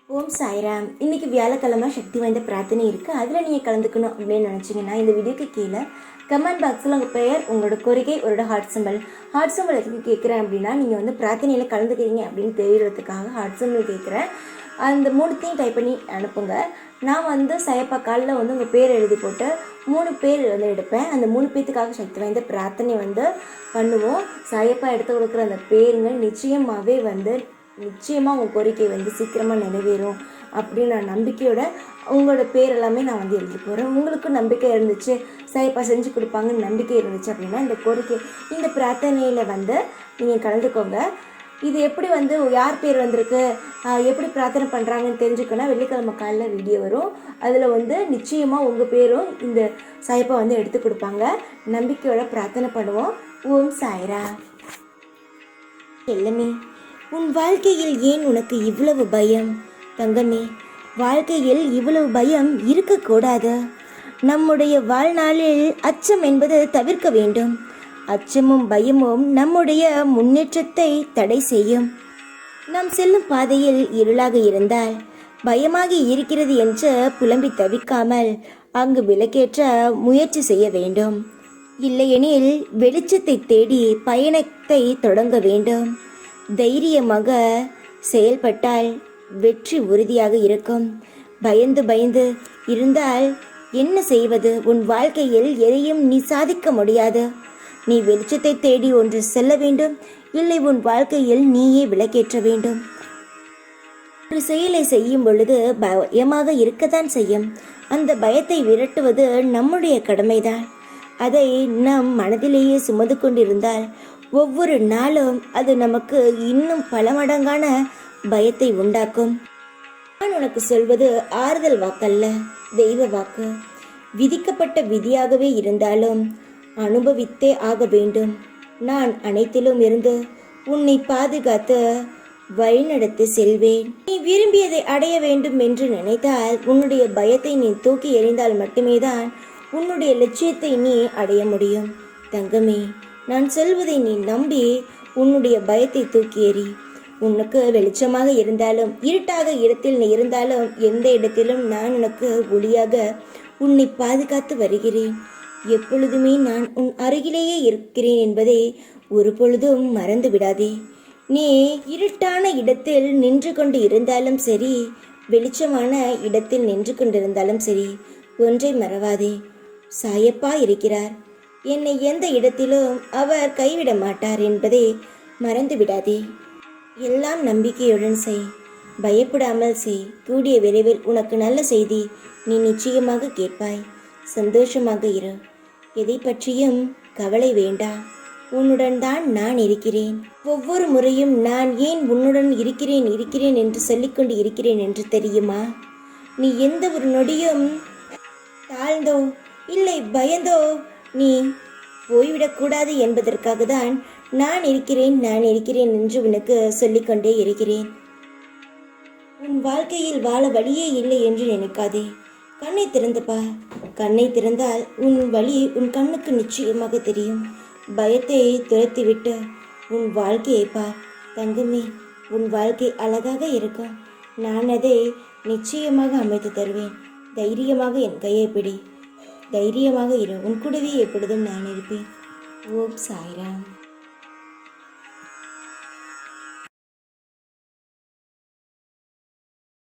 ஓம் சாய்ராம். இன்றைக்கி வியாழக்கிழமை சக்தி வாய்ந்த பிரார்த்தனை இருக்குது. அதில் நீங்கள் கலந்துக்கணும் அப்படின்னு நினச்சிங்கன்னா இந்த வீடியோக்கு கீழே கமெண்ட் பாக்ஸில் உங்கள் பெயர், உங்களோட கோரிக்கை, உங்களோட ஹார்ட் சிம்பிள் எதுக்கு கேட்குறேன் அப்படின்னா நீங்கள் பிரார்த்தனையில் கலந்துக்கிறீங்க அப்படின்னு தெரிகிறதுக்காக ஹார்ட் சிம்பிள் கேட்குறேன். அந்த 3த்தையும் டைப் பண்ணி அனுப்புங்க. நான் சயப்பா காலில் உங்கள் பேர் எழுதி போட்டு 3 பேர் எடுப்பேன். அந்த 3 பேர்த்துக்காக சக்தி வாய்ந்த பிரார்த்தனை பண்ணுவோம். சாயப்பா எடுத்து கொடுக்குற அந்த பேருங்கள் நிச்சயமாக உங்கள் கோரிக்கை சீக்கிரமாக நிறைவேறும் அப்படின்னு நான் நம்பிக்கையோட உங்களோட பேர் எல்லாமே நான் எழுதி போகிறேன். உங்களுக்கும் நம்பிக்கை இருந்துச்சு, சாயப்பா செஞ்சு கொடுப்பாங்கன்னு நம்பிக்கை இருந்துச்சு அப்படின்னா இந்த பிரார்த்தனையில் நீங்கள் கலந்துக்கோங்க. இது எப்படி யார் பேர் வந்திருக்கு, எப்படி பிரார்த்தனை பண்ணுறாங்கன்னு தெரிஞ்சுக்கணும். வெள்ளிக்கிழமை காலையில் வீடியோ வரும். அதில் நிச்சயமாக உங்கள் பேரும் இந்த சாயப்பா எடுத்து கொடுப்பாங்க. நம்பிக்கையோட பிரார்த்தனை பண்ணுவோம். ஓம் சாய்ரா. எல்லாமே உன் வாழ்க்கையில் ஏன் உனக்கு இவ்வளவு பயம்? தங்கமே, வாழ்க்கையில் இவ்வளவு பயம் இருக்கக்கூடாது. நம்முடைய வாழ்நாளில் அச்சம் என்பது தவிர்க்க வேண்டும். அச்சமும் பயமும் நம்முடைய முன்னேற்றத்தை தடை செய்யும். நாம் செல்லும் பாதையில் இருளாக இருந்தால் பயமாக இருக்கிறது என்று புலம்பி தவிக்காமல் அங்கு விளக்கேற்ற முயற்சி செய்ய வேண்டும். இல்லையெனில் வெளிச்சத்தை தேடி பயணத்தை தொடங்க வேண்டும். தைரியமாக செயல்பட்டால் வெற்றி உறுதியாக இருக்கும். பயந்து இருந்தால் என்ன செய்வது? உன் வாழ்க்கையில் எதையும் நீ சாதிக்க முடியாது. நீ வெளிச்சத்தை தேடி ஒன்று செல்ல வேண்டும். இல்லை, உன் வாழ்க்கையில் நீயே விளக்கேற்ற வேண்டும். ஒரு செயலை செய்யும் பொழுது பயமாக இருக்கத்தான் செய்யும். அந்த பயத்தை விரட்டுவது நம்முடைய கடமைதான். அதை நம் மனதிலேயே சுமந்து கொண்டிருந்தால் ஒவ்வொரு நாளும் அது நமக்கு இன்னும் பல மடங்கான பயத்தை உண்டாக்கும். நான் உனக்கு சொல்வது ஆறுதல் வாக்கல்ல, தெய்வ வாக்கு. விதிக்கப்பட்ட விதியாகவே இருந்தாலும் அனுபவித்தே ஆக வேண்டும். நான் அனைத்திலும் இருந்து உன்னை பாதுகாத்து வழிநடத்தி செல்வேன். நீ விரும்பியதை அடைய வேண்டும் என்று நினைத்தால் உன்னுடைய பயத்தை நீ தூக்கி எறிந்தால் மட்டுமே தான் உன்னுடைய லட்சியத்தை நீ அடைய முடியும். தங்கமே, நான் சொல்வதை நீ நம்பி உன்னுடைய பயத்தை தூக்கி எறி. உனக்கு வெளிச்சமாக இருந்தாலும் இருட்டாக இடத்தில் நீ இருந்தாலும் எந்த இடத்திலும் நான் உனக்கு ஒளியாக உன்னை பாதுகாத்து வருகிறேன். எப்பொழுதுமே நான் உன் அருகிலேயே இருக்கிறேன் என்பதை ஒரு பொழுதும் மறந்து விடாதே. நீ இருட்டான இடத்தில் நின்று கொண்டு இருந்தாலும் சரி, வெளிச்சமான இடத்தில் நின்று கொண்டிருந்தாலும் சரி, ஒன்றை மறவாதே, சாயப்பா இருக்கிறார். என்னை எந்த இடத்திலும் அவர் கைவிட மாட்டார் என்பதை மறந்து விடாதே. எல்லாம் நம்பிக்கையுடன் செய், பயப்படாமல் செய். கூடிய விரைவில் உனக்கு நல்ல செய்தி நீ நிச்சயமாக கேட்பாய். சந்தோஷமாக இரு. எதை பற்றியும் கவலை வேண்டாம். உன்னுடன் தான் நான் இருக்கிறேன். ஒவ்வொரு முறையும் நான் ஏன் உன்னுடன் இருக்கிறேன் என்று சொல்லிக்கொண்டு இருக்கிறேன் என்று தெரியுமா? நீ எந்த ஒரு நொடியும் தாழ்ந்தோ இல்லை பயந்தோ நீ போய்விடக்கூடாது என்பதற்காக தான் நான் இருக்கிறேன் என்று உனக்கு சொல்லிக்கொண்டே இருக்கிறேன். உன் வாழ்க்கையில் வாழ வழியே இல்லை என்று நினைக்காதே. கண்ணை திறந்து பார். கண்ணை திறந்தால் உன் வழி உன் கண்ணுக்கு நிச்சயமாக தெரியும். பயத்தை துரத்திவிட்டு உன் வாழ்க்கையை பார். தங்கமே, உன் வாழ்க்கை அழகாக இருக்கும். நான் அதை நிச்சயமாக அமைத்து தருவேன். தைரியமாக என் கையை பிடி. தைரியமாக இரு. உன் கூடவே எப்பொழுதும் நான் இருப்பேன். ஓம் சாய்ராம்.